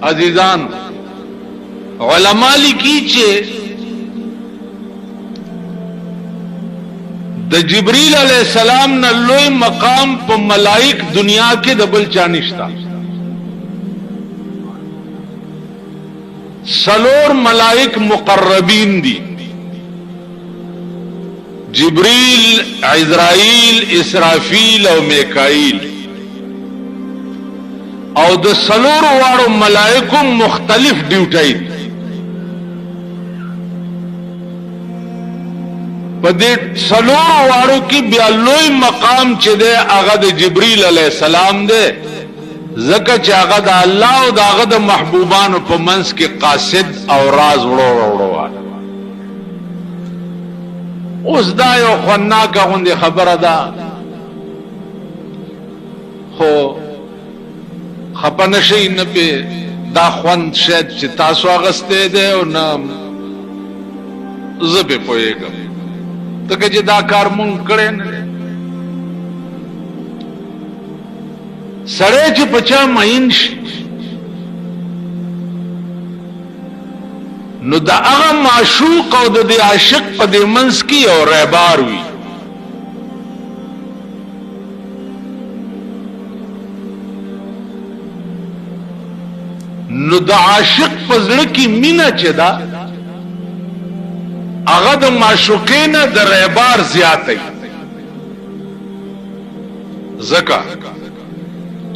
عزیزان علماء لیکي چې د جبريل علیہ السلام نه لوی مقام په ملائک دنیا کې د بل چا نشتا. سلور ملائک مقربین دي، جبريل، عزرائیل، اسرافیل او میکائیل، او د سلور واړو ملائکو مختلف ډیوټي دي. په دې سلور واړو کې بیا لوی مقام چې دی هغه د جبريل علیہ السلام دی، ځکه چې هغه د الله او د هغه د محبوبانو په منځ کې قاصد او راز وړو. اوس دا یو خناکه غوندې خبره ده، خو خپه نشئ نه پې دا خوند شاید چې تاسو اغستی دی او نه زه پې پوهېږم، ځکه چې دا کار مونږ کړی نه دی. سړی چې په چا مین شي نو د هغه معشوق او د دې عاشق په دې منځ کې یو رهبار وي. نو د عاشق په زړه کې مینه چې ده هغه د معشوقې نه د رهبار زیاتی، ځکه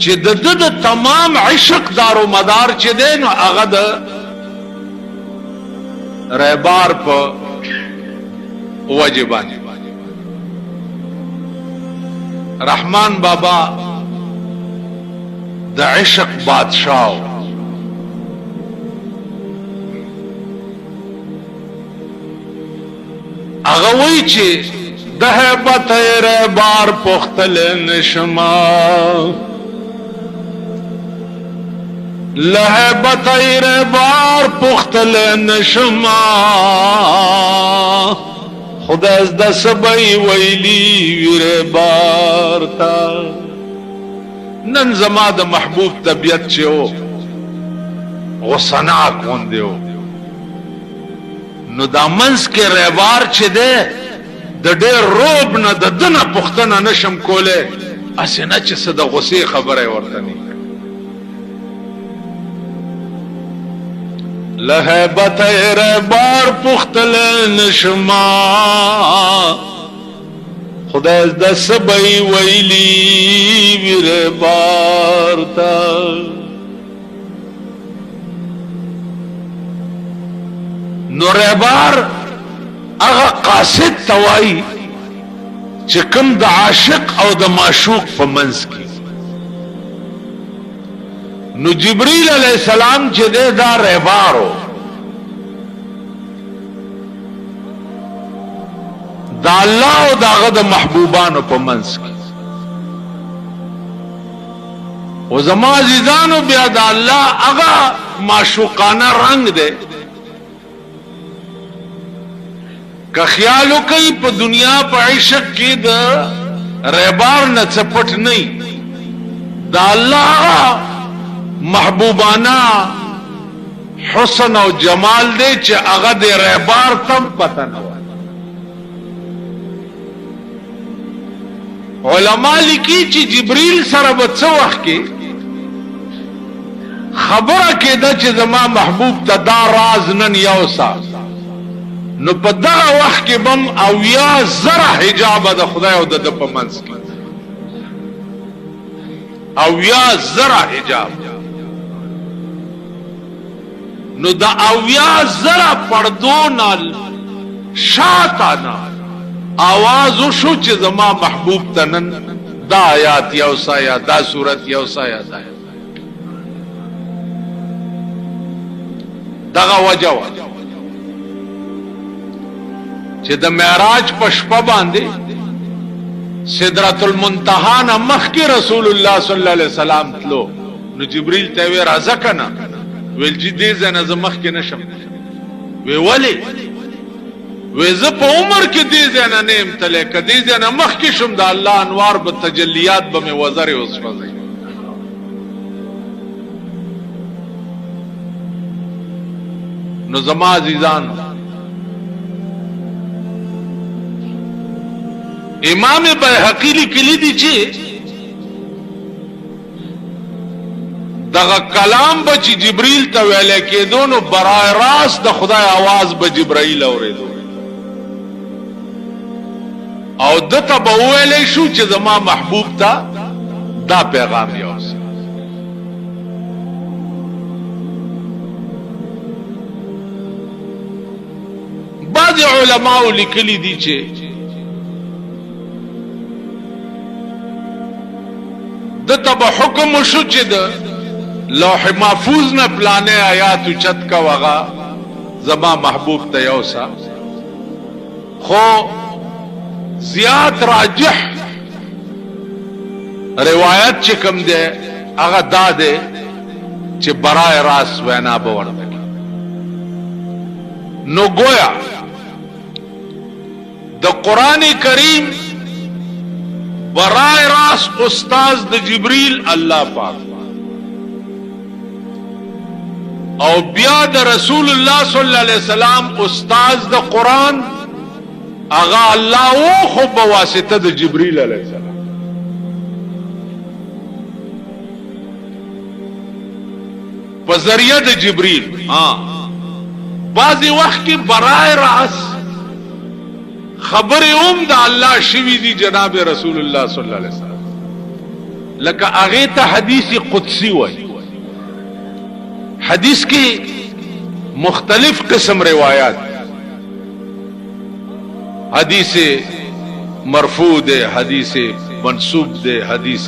چې د ده د تمام عشق دارو مدار چې دی نو هغه د رهبار په وجه باندې. رحمان بابا د عشق بادشاہ، هغه وی چې د هیبت رهبار پختل نشما، لهیبت رهبار پختل نشما، خدا از د سبای ویلی رهبار تا. نن زما د محبوب طبیعت چې و غصناک غوندې و، نو دا منځ کې رهبار چې دی د ډېر روب نه د ده نه پوښتنه نشم کولی، هسې نه چې څه د غصې خبره یې ورته نه. لهیبت رهبار پختل نشما، خدای د سبای ویلی رهبار تا. نو رهبار هغه قاصد توای چې کوم د عاشق او د معشوق په منځ کې. نو جبريل علیہ السلام چې دی دا رهبارو، دا الله او دا هغه د محبوبانو په منځ کې. او زما عزیزانو بیا دا الله هغه معشوقانه رنگ دی، که خیال وکړئ په دنیا په عشق کې د رهبار نه څه پټ نه، دا الله محبوبانا حسن او جمال دی چې هغه د رهبار تم پته نه وای. علماء لیکي چې جبريل سره به څه وخت کې خبره کېده چې زما محبوب ته دا راز نن یوسا، نو په دغه وخت کې بم اویا زره حجاب د خدای او د په منځ کې، اویا زره حجاب. نو دا اویا زره پردو نال شاتانا آواز وشو چې زما محبوب تنن دا آیات یوسا یا دا صورت یوسا یا دا دغه وجه وا چې د معراج په شپه باندې سدرۃ المنتهى نه مخکې رسول الله صلی الله علیه وسلم تلو، نو جبريل ته وی راځه کنه، ویل چې دې ځنه زه مخکې نشم. وی ولی؟ وی زه په عمر کې دې ځنه نه یم تللی، که دې ځنه مخکې شم د الله انوار به تجلیات به مې وزرې وسوځي. نو زما عزیزان امام بیهقی لیکلی دی چې دغه کلام به چې جبرئیل ته ویل کېدو نو برای راست د خدای आवाज به جبرئیل اورېدو او دته به ویلې شو چې زما محبوب ته دا پیغام یوسه. بعض علماء لیکلی دي چې دته به حکم شو چې د لوح محفوظ نه پلانې آیات چت کا وغا زما محبوب ته یوسا خو زیات راجح روایت چې کوم ده هغه دا ده چې برای راس وینا به ورته نو گویا د قران کریم برای راس استاذ د جبرئیل الله پاک او بیا د رسول الله صلی الله علیه وسلم استاذ د قران اغا الله او خو بواسطه د جبرئیل علیه السلام. په ذریعہ د جبرئیل بعضی وخت کې برای راس خبر د الله شوی دی جناب رسول الله صلی الله علیه وسلم لکه هغه ته حدیث قدسی وایي. حدیث کی مختلف قسم روایات حدیث مرفوع دے حدیث منسوب دے حدیث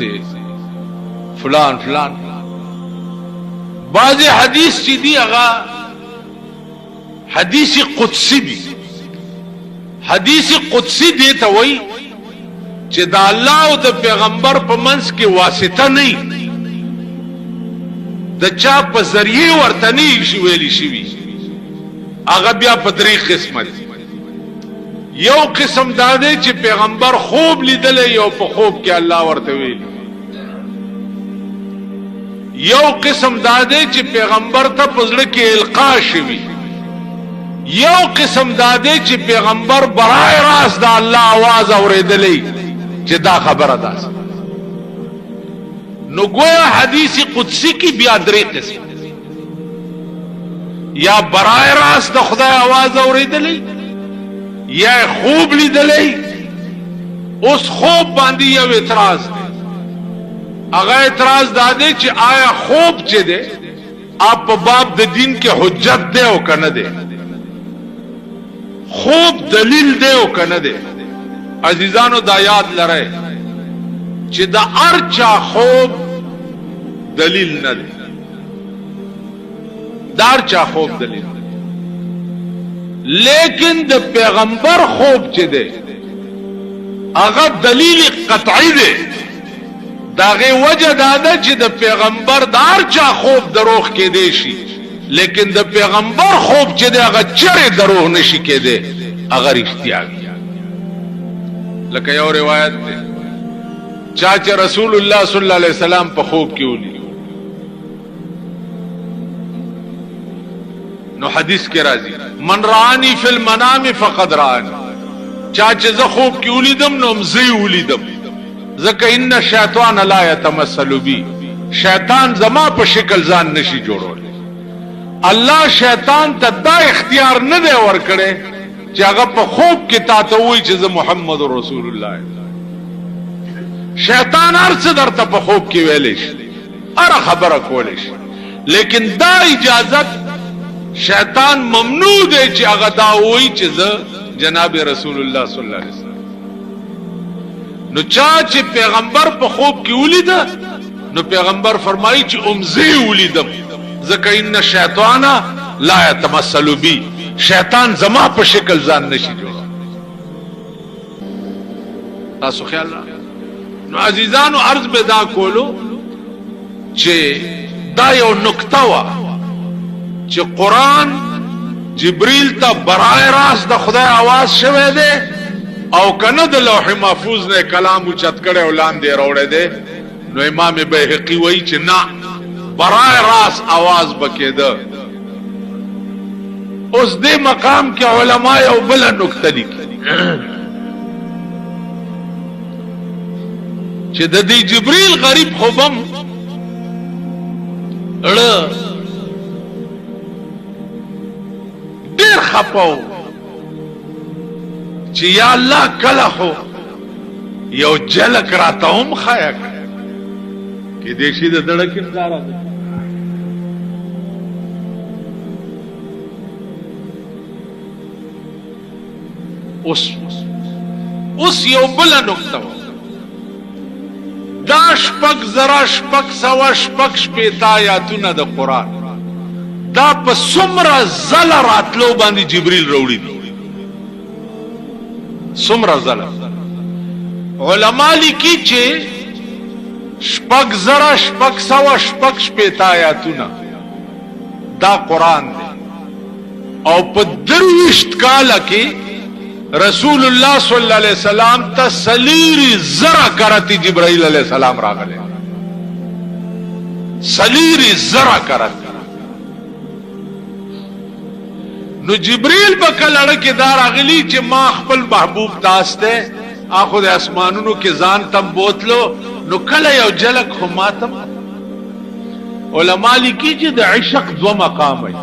فلان فلان بعض حدیث چی دی اغا حدیث قدسی دی. حدیث قدسی دیتا وئی چې دا الله او د پیغمبر په منځ کې واسطه نه د چا په ذریعہ ورته نه شي ویلی شي. هغه بیا په درې قسمه دي. یو قسم دا دی چې پیغمبر خوب لیدل یو په خوب کې الله ورته ویلی. یو قسم دا دی چې پیغمبر ته په زړه کې القا شوی. یو قسم دا دی چې پیغمبر برای راست د الله आवाज اوریدلې چې دا خبره ده. نو گویا حدیث قدسی کی بیا درې قسم یا برای راست د خدای आवाज اوریدلې یا خوب لیدلې. اوس خوب باندې یو اعتراض دی. هغه اعتراض دا دی چې آیا خوب چې دی آپ په باب د دین کې حجت دی او کنه دی؟ خوب دلیل دی او کنه دی؟ عزیزانو دا یاد لرئ چې دا ارچا خوب دلیل نه دی. دا ارچا خوب دلیل لیکن د پیغمبر خوب چې دی هغه دلیل قطعی دی. داغه وجه دا ده چې د پیغمبر د ارچا خوب دروغ کې دی شي لیکن د پیغمبر خوب چې دی هغه چره دروغ نشي کېده هغه رښتیا دی. لکه یو روایت دی چاچ رسول الله صلی الله علیه وسلم په خوب کې ولي نو حدیث کې راځي من رانی فی المنام فقد رانی. چاچ زه خوب کې ولیدم نو مزي ولیدم ځکه ان الشیطان لا يتمثل بی. شیطان زما په شکل ځان نشي جوړول. الله شیطان ته دا اختیار نه دی ورکړي چې هغه په خوب کې تاسو وایي چې زه محمد رسول الله. شیطان ارڅ درته په خوب کې ویلې شي اره خبره کولې شي لیکن دا اجازت شیطان ممنوع دی چې هغه دا وایي چې زه جناب رسول الله صلی الله علیه وسلم. نو چا چې پیغمبر په خوب کې ولید نو پیغمبر فرمایي چې امزي ولیدم ځکه ان الشیطان لا يتمثل بی. شیطان زما په شکل ځان نشي جوړ. تاسو خیال را نو عزیزانو عرض به دا کولو چې دا یو نکته وا چې قرآن جبرئیل ته برای راست د خدای आवाज شوه دی او کنه د لوح محفوظ نه کلام اوچت کړي او لاندې راوړی دی. نو امام بیهقی وایي چې نه برای راست आवाज بکېده اوس دې مقام کې علما یو بل نقطه لیکي چې د دې جبريل غریب خوبم ډېر خپاو چې یا الله کله خو یو جلک راته هم خایا کې دې شي د دړکې دارا اوس یو بل نقطه دا شپږ زره شپږ سوه شپږ شپېته آیاتونه د قرآن دا په څومره ځله راتلو باندې جبریل راوړي دي څومره ځله علما لیکي چې شپږ زره شپږ سوه شپږ شپېته آیاتونه دا قرآن دی او په 23 کاله کې رسول الله صلی الله علیه وسلم ته سلیری زرا کرتی جبرائیل علیہ السلام راغله سلیری زرا کرت نو جبرائیل بکلړه کې دار اغلی چې ما خپل محبوب تاسته اخو د اسمانونو کې ځان تم بوتلو نو کله یو جلک خو ماتم علما لیکي چې د عشق دو مقام وي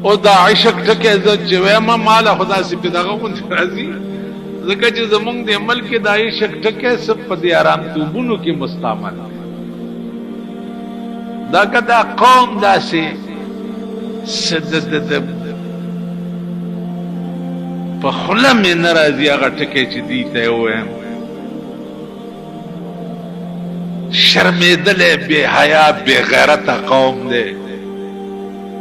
او دا عشق ټکه عزت چې وایم مال خدا سي په دغه غون راځي ځکه چې زمونږ د عمل کې دا عشق ټکه سب په دي آرام توبونو کې مستعمل دا کدا قوم داسې سدد په خله مې ناراضي هغه ټکه چې دی ته وایم شرمېدل بے حیا بے غیرت قوم دی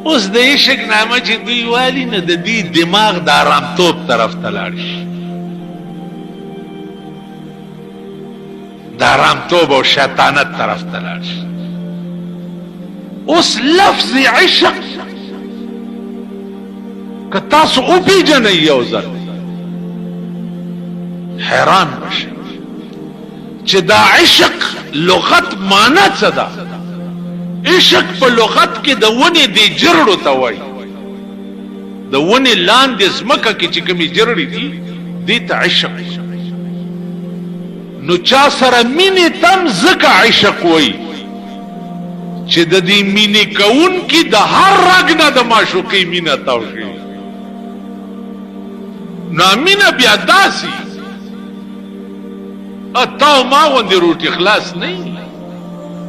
اوس د عشق نامه چې دوی والی نه د دې دماغ د آرامتوب طرف ته لاړ شي د آرامتوب او شیطانت طرف ته لاړ شي اوس لفظ عشق که تاسو وپېژنئ یو ځل حیران بشئ چې دا عشق لغت معنا څه ده عشق په لغت کې د ونې د جرړو ته وایي د ونې لاندې ځمکه کې چې کومې جرړې دي دې ته عشق نو چا سره مینې تم ځکه عشق وایي چې د دې مینې کوونکي د هر رګ نه د معشوقۍ مینه تاو شي نو مینه بیا داسې اتاو ما غوندې روټي خلاص نه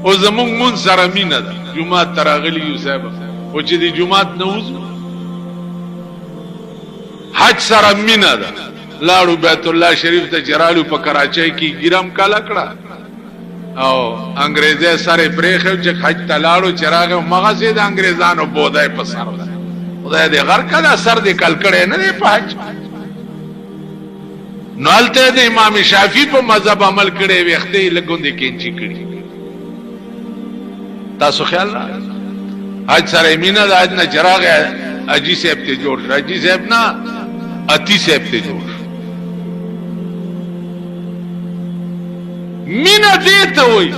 او زمونږ مون سره مینه ده جمعات ته راغلي یو صاحب او چې د جمعات نه وځو حج سره مینه ده لاړو بیت الله شریف ته چرالو په کراچۍ کې ګرام کالا کړه او انګريزي سره پرېخو چې حج ته لاړو چراغ مغازې د انګريزانو بودای په سر ده خدای دې غر کړه سر دې کل کړي نه دی په حج نو الته د امام شافعي په مذهب عمل کړي وختې لګوندې کینچی کړي تاسو خیال را حج سره مینه د حج نه چراغ اجي صاحب ته جوړ اجي صاحب نه اتی صاحب ته جوړ مینه دې ته وای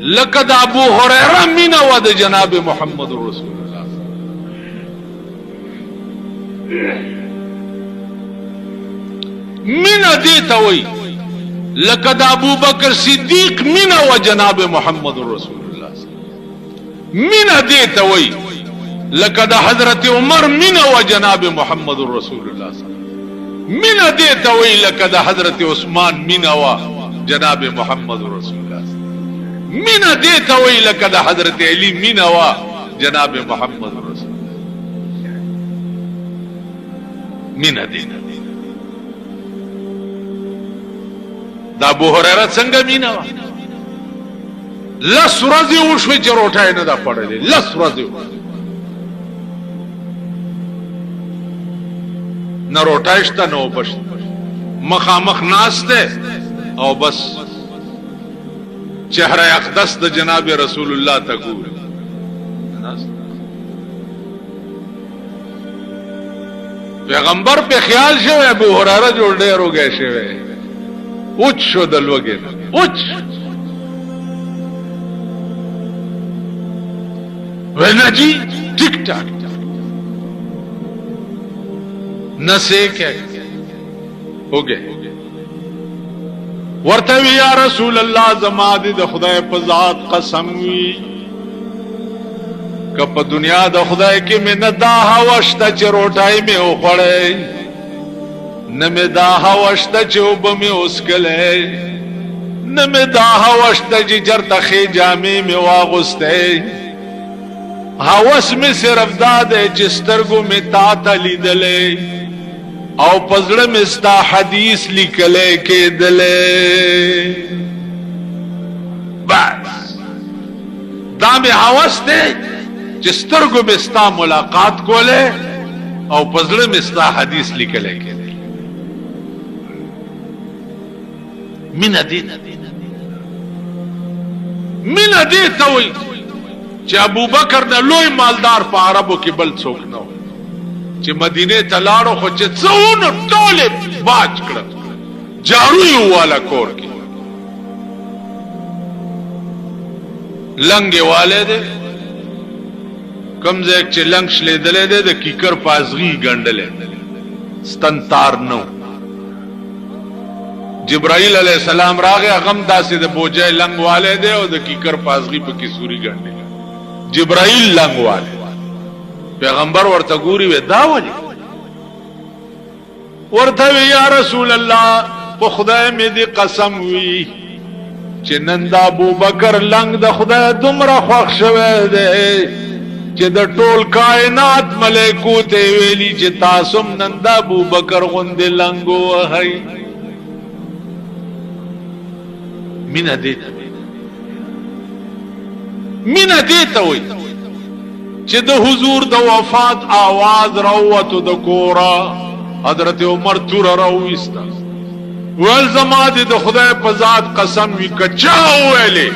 لقد ابو هريره مینه و د جناب محمد رسول الله مینه دې ته وای لقد ابو بکر صدیق مینه و جناب محمد رسول الله مینه دې ته وای لقد حضرت عمر مینه و جناب محمد رسول الله مینه دې ته وای لقد حضرت عثمان مینه و جناب محمد رسول الله مینه دې ته وای لقد حضرت علی مینه و جناب محمد رسول الله مینه دې دا ابو هريره څنګه مینه وا لس ورځې وشوي چې روټای نه دا پړلې لس ورځې نه روټای شته نو بس مخامخ ناشته او بس چهره اقدس د جناب رسول الله ته ګوري پیغمبر په خیال شوی ابو هريره جوړ ډېر وګی شوی اوچ شو د لوګي اوچ वह जी ठीक ठाक न से क्या हो गए वर्तवी या रसूल अल्लाह जमादी द खुदाए पजात कसम वी कप दुनिया द खुदाए के में न दा हवश्ता च रोटाई में उखड़े न में दा हवश्ता च उब में उसकले न में दा हवश्ता जी जर तखे जामे में वागुस्ते हवस में सिर्फ दादे जिस्तरगो में तातली दले او پزړه مستا حدیث لیکلې کېدلې بس دا مې حواس دې چې سترګو مستا ملاقات کوله او پزړه مستا حدیث لیکلې کېدلې مینا دې ته وي چې ابوبکر نه لوی مالدار په عربو کې بل څوک نه چې مدینه ته لاړو خو چې څونه ټوله باج کړ جارو یې والا کور کې لنګ والے دې کمزه چې لنګ شلې دلې دې د کیکر پازغي ګندلې ستنتار نو جبرائیل علیہ السلام راغه غم داسې د بوجای لنګ والے دې او د کیکر پازغي په کې سوري ګندلې جبرائیل لنګ والے پیغمبر ورته ګوري و دا ولي ورته یا رسول الله په خدای مې دې قسم وی چې نن د ابوبکر لنګ د خدای دومره خوښ شوه دی چې د ټول کائنات ملائکو ته ویلي چې تاسو نن د ابوبکر غوندې لنګ وهي مینا دې ته وي چې د حضور د وفات आवाज راوته د کورا حضرت عمر تور راويستا ول زما د خدای په ذات قسم وی کچا ویلې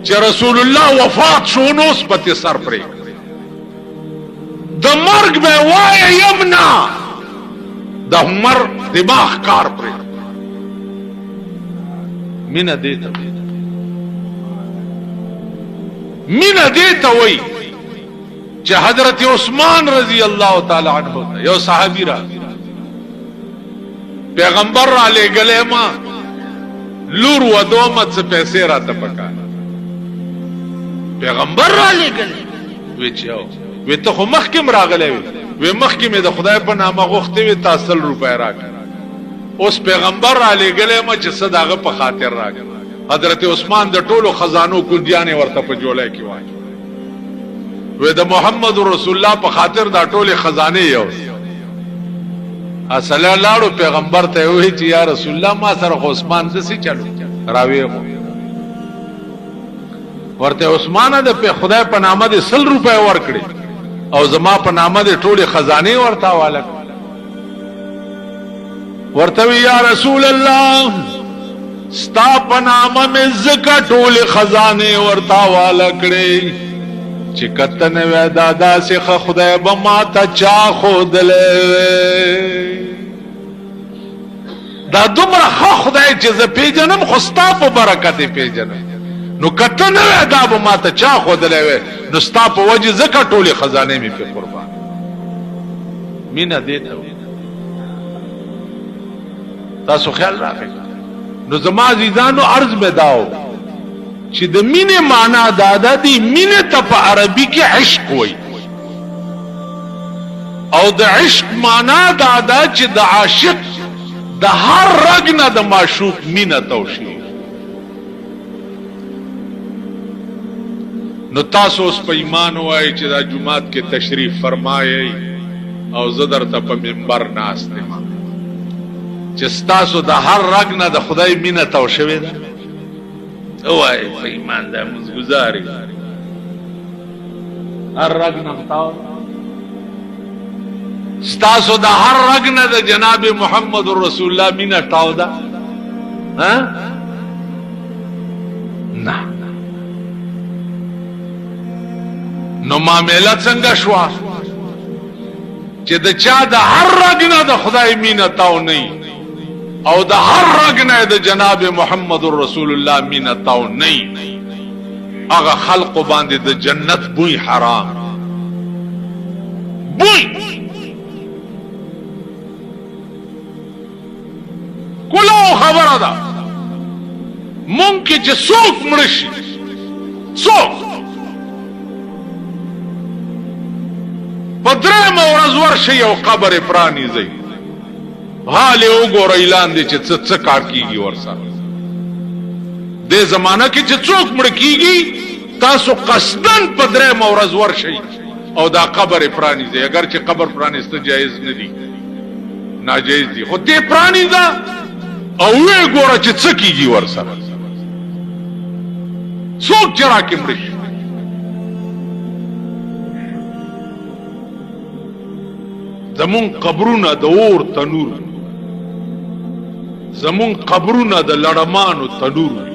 چې رسول الله وفات شو نو سپته سر پرې د مرګ به وای یمنا د عمر دماغ کار پرې مینا دیتا وی چې حضرت عثمان رضی الله تعالی عنہ یو صحابی را پیغمبر را لګلې ما لور و دومت څخه پیسې را ته پکا پیغمبر را لګلې وی چې وی ته خو مخکم راغلې وی مخکم د خدای په نامه غوښتې وی تاسو روپے راکړه اوس پیغمبر را لګلې ما چې صداغه په خاطر راغله حضرت عثمان د ټولو خزانو کونجانې ورته په جولای کې وای وې د محمد رسول الله په خاطر دا ټوله خزانه یو اصل لاړو پیغمبر ته وی چې یا رسول الله ما سره عثمان دسي چلو راوي ورته عثمان د په خدای په نامه د 100 روپے ورکړي او زما په نامه د ټوله خزانه ورته حواله ورته یا رسول الله ستا په نامه مې زکه ټوله خزانه ورته حواله کړي چې کتن و دادا سه خدای به ما ته چا خودلې دا دومره خدای چې ز پیجنم خوستا په برکت پیجنم نو کتن و دا به ما ته چا خودلې نو ستا په وجه زکه ټوله خزانه می په قربان مینا دیته تاسو خیال راکړئ نو زما عزیزانو عرض مې داو چې د مینه معنا دادا دی مینه ته په عربي کې عشق وای او د عشق معنا دادا چې د عاشق د هر رګ نه د معشوق مینه توشي نو تاسو اوس په ایمان وای چې دا جمعات کې تشریف فرمایي او زه درته په منبر ناست یم چې تاسو د هر رګ نه د خدای مینه توشوي ده اوای په ایمان دا مزګزاري هر رګ نه تاو ستاسو د هر رګ نه د جناب محمد رسول الله مینه تاو ده ها نه نو معاملات څنګه شو چې د چا د هر رګ نه د خدای مینه تاو نه او د هر رګ نه د جناب محمد رسول الله مینه تاو نه هغه خلق باندې د جنت بوی حرام بوی کولو خبره ده مونږ چې څوک مړ شي څوک په درېیمه ورځ ورشئ یو قبر پرانیزئ حال یې وګورئ لاندې چې څه کار کیږي ورسره دې زمانه کې چې څوک مړ کیږي تاسو قصدن په درېیمه ورځ ورشئ او دا قبر پرانیزئ اگر چې قبر پرانیسته جایز نه دي ناجایز دي خو دې پرانیزه او وی ګوره چې څه کیږي ورسره څوک چې راکې مړ شي زمون قبرونه د اور تنور زمون قبرونه د لړمانو تنور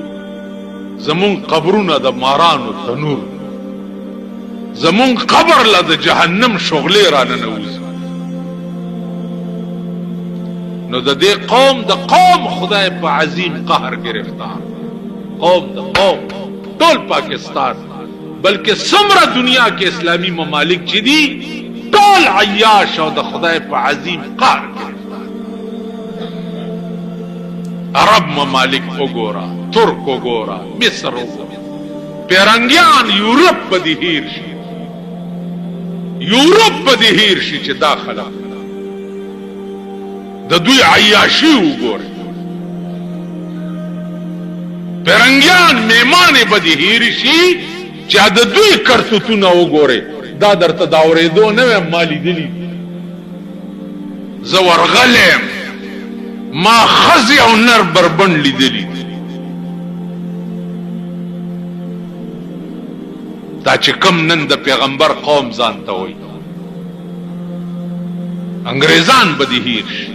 زمون قبرونه د مارانو تنور زمون قبر له د جهنم شغلې را ننوځي نو د دې قوم د قوم خدای په عظیم قهر گرفتار قوم د قوم ټول پاکستان بلکې څومره دنیا کې اسلامی ممالک چې دي ټول عیاش او د خدای په عظیم قهر عرب ممالک وګورا ترک وګورا مصر وګورا پیرنګیان یورپ په دې هیر شي یورپ په دې هیر شي چې داخله د دوی عیاشي وګوري پیرنګیان میمانه په دې هیر شي چې د دوی کرتوتونه وګوري دا درته دا اورېدو نه ویم ما لیدلي زه ورغلم ما ښځې او نر بربنډ لیدلي دا چې کم نن د پیغمبر قوم ځان ته وایي انګریزان به دې هیر شي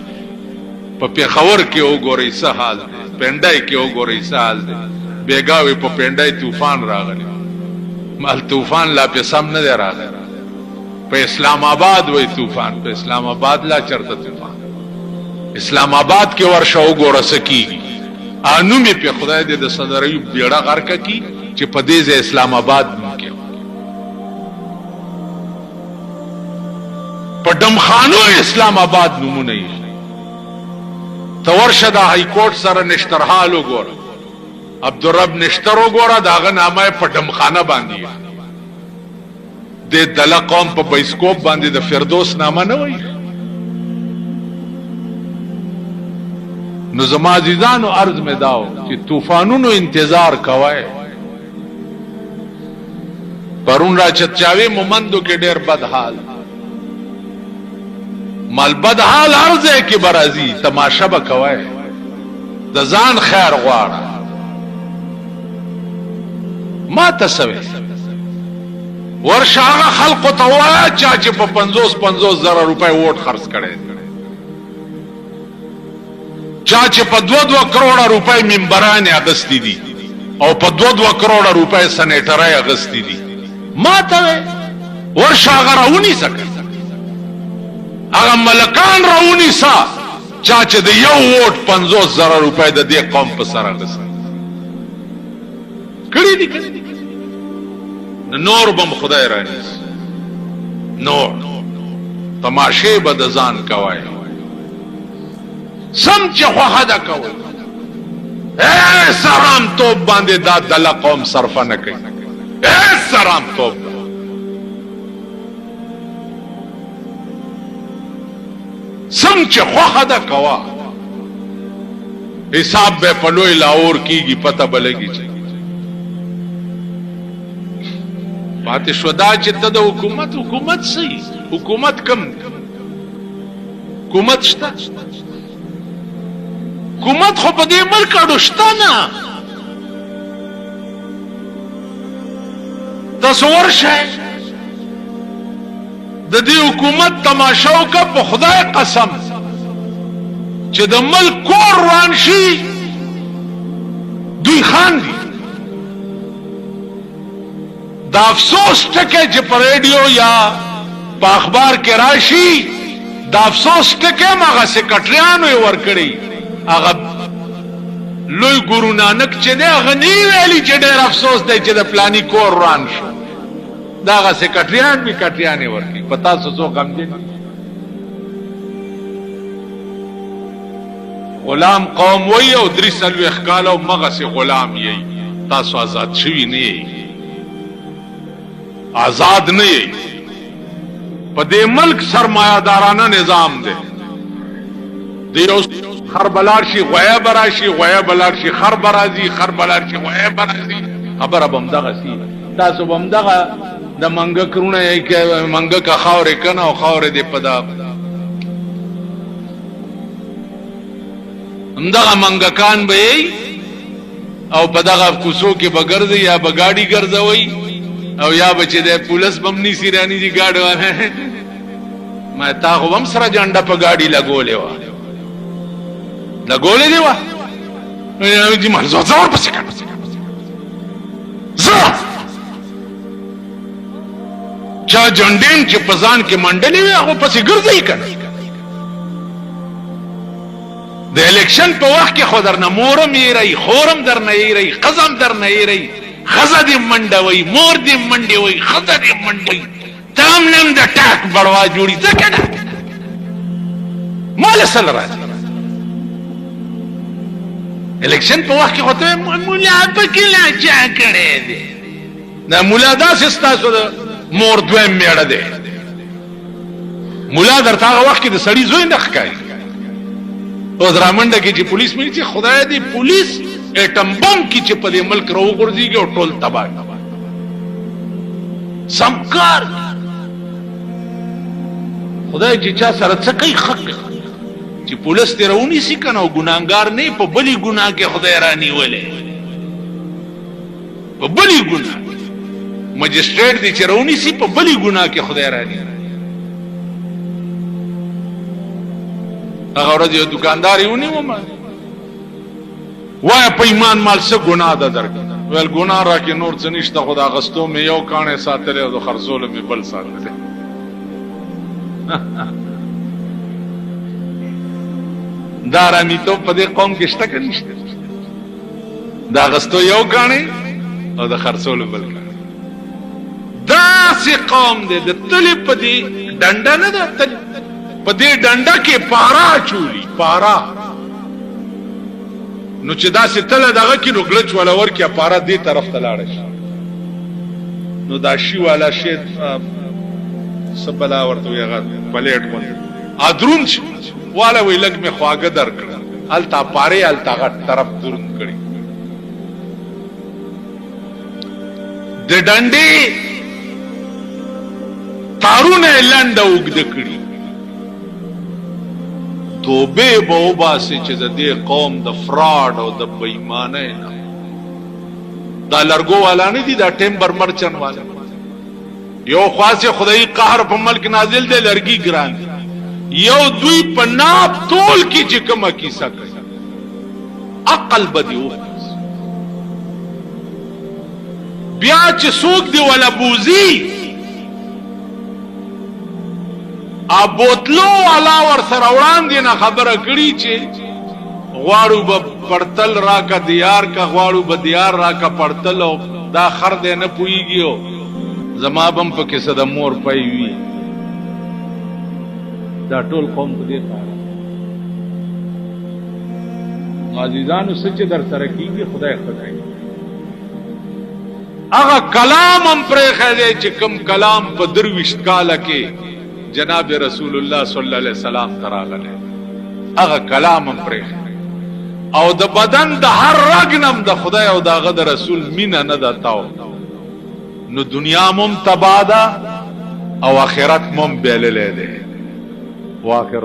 په پېښور کې وګورئ څه حال دی پنډای کې وګورئ څه حال دی بیګاوي په پنډای طوفان راغلی مال طوفان لا په سم نه دی راغلی په اسلام آباد وای طوفان په اسلام آباد لا چرته طوفان اسلام آباد کې ورشه وګوره سکیږي انو می په خدای دې د صدر ایوب بیړه غرق کی چې په دې ځای اسلام آباد کې په دمخانو اسلام آباد نمونه یې تورشه د های کورټ سره نشترحال وګوره عبدالرب نشتر وګوره داغه نامه په دمخانه باندې د دله قوم په بایسکوپ باندې د فردوس نامه نه وایي نو زما عزیزانو عرض می داو چې طوفانونو انتظار کوئ پرون را چتچاوي مومندو کې ډېر بد حال مال بد حال عرضه کې برازي تماشا به کوئ د ځان خیر غواړه ما تسوي ورشاغه خلق توا چا چې په 50 زره روپے ووټ خرڅ کړي چا چې په 2 کروڑه روپے منبران اغستی دي او په 2 کروڑه روپے سنیټرای اغستی دي ما ته ورشاغه راونی سکه هغه ملکان راونی سا چا چې د یو ووټ 50 زره روپے د دې قوم په سر اغستی کړي دي نور بم خدای رانیس نور تماشه به د ځان کوي سم چې خوخه ده کوي اے سرام توپ باندې دا دله قوم صرفه نه کوي اے سرام توپ سم چې خوخه ده کوا حساب به په لوی لاور کیږي پته بلګي چې پاتې شو دا چې ته د حکومت صحیح حکومت کم حکومت شته حکومت خو په دې ملک اړو شته نه تاسو ورشئ د دې حکومت تماشا وکړه په خدای قسم چې د ملک کور روان شي دوی خاندي دا افسوس ټکه چې په ریډیو یا په اخبار کې راشي دا افسوس ټکه ماغه سکرټریانو ور کړی هغه لوی ګورو نانک چې دی هغه نه ویلي چې ډېر افسوس دی چې د پلاني کور وران شو دا هغه سیکرټریان مې کټریانې ورکړي په تاسو څوک غمجن دي غلام قوم وی او 43 کاله او مغسې غلام یې تاسو آزاد شوي نه یې آزاد نه یې په دې ملک سرمایه‌دارانه نظام دی دیو خر بلار شي غویا برا شي غویا بلار شي خر برازي خر بلار شي غویا برازي خبره بم دغه سي تاسو بم دغه د منګه کرونه یې کې منګه کا خاورې کنه او خاورې دې پدا همدغه منګکان به او په دغه کوڅو کې بګرځي یا بګاډي ګرځوي او یا بچې د پولیس بمنی سیرانی دي گاډ وانه ما تا خو هم سره جنډه په گاډي لګولې و لګولې دی و نو دې ما زور پسې کړ زه چا جنډین چې پزان کې منډلې وي هغه پسې ګرځي کنه د الیکشن په وخت کې خو درنه مورم یې رہی خورم درنه یې رہی قزم درنه یې رہی خزه دې منډوي مور دې منډوي خزه دې منډوي تام نن د ټاک بڑوا جوړي ځکه نه مال سره راځي الیکشن په وخت کې هوته مولا پکې لا چا کړي دي دا مولا داسې ستاسو د مور دویم میړه دی مولا درته هغه وخت کې د سړی زوی نه ښکاري او درامنډه کې چې پولیس مې چې خدای دې پولیس اټم بم کې چې په دې ملک راو ګرځيږي او ټول تباہ سمکار خدای چې چا سره څه کوي حق چې پولیس ته راونی سي کنه او ګناګار نه په بلی ګناه کې خدای رانی ولې په بلی ګناه مجستریټ دې چې راونی سي په بلی ګناه کې خدای رانی هغه ورځ یو دکاندار یې ونیو ما وای په ایمان مال څه ګناه ده درک ول ګناه را کې نور څه نشته خدا غستو مې یو کانه ساتل او خرزول مې بل ساتل دارانی تو په دې قوم کې شته کنه نشته دا غستو یو کانه او د خرزول بل کانه دا سي قوم دې د تل په دې ډنډه نه ده تل په دې ډنډه کې پارا چولی پارا نو چې دا ستله دغه کې نو ګلچ ولا ورکه پارا دې طرف ته لاړ شي نو دا شی والا شی سبلا ورته یغه پلیټ مون ادرون والا وی لګ می خواګه درکړه التا پاره التا غټ طرف درون کړي د ډنډې تارونه لاند وګد کړي توبه به وباسي چې د دې قوم د فراډ او د بېمانۍ نه دا لرګو والا نه دي دا ټیمبر مرچن والا یو خاصه خدای قهر په ملک نازل دی لرګي ګران یو دوی په ناب تول کې چې کومه کیسه کوي عقل بدیو بیا چې سوق دی ولا بوزي ا بوتلو والا ور سره وړاندې نه خبره کړي چې غواړو به پړتل راکا دیار کا غواړو به دیار راکا پړتل او دا خر دې نه پويږي زما بم په کې صد مور پي وي دا ټول قوم په دې کار عزیزانو سچ در سره کیږي خدای خدای هغه کلام هم پرې خېده چې کوم کلام په درويشت کاله کې جناب رسول الله صلی الله علیه وسلم تراغله هغه کلام هم پرې او د بدن د هر رګنم د خدای او د غد رسول مینه نه دتاو نو دنیا مم تبادا او اخرت مم بیللې ده واخر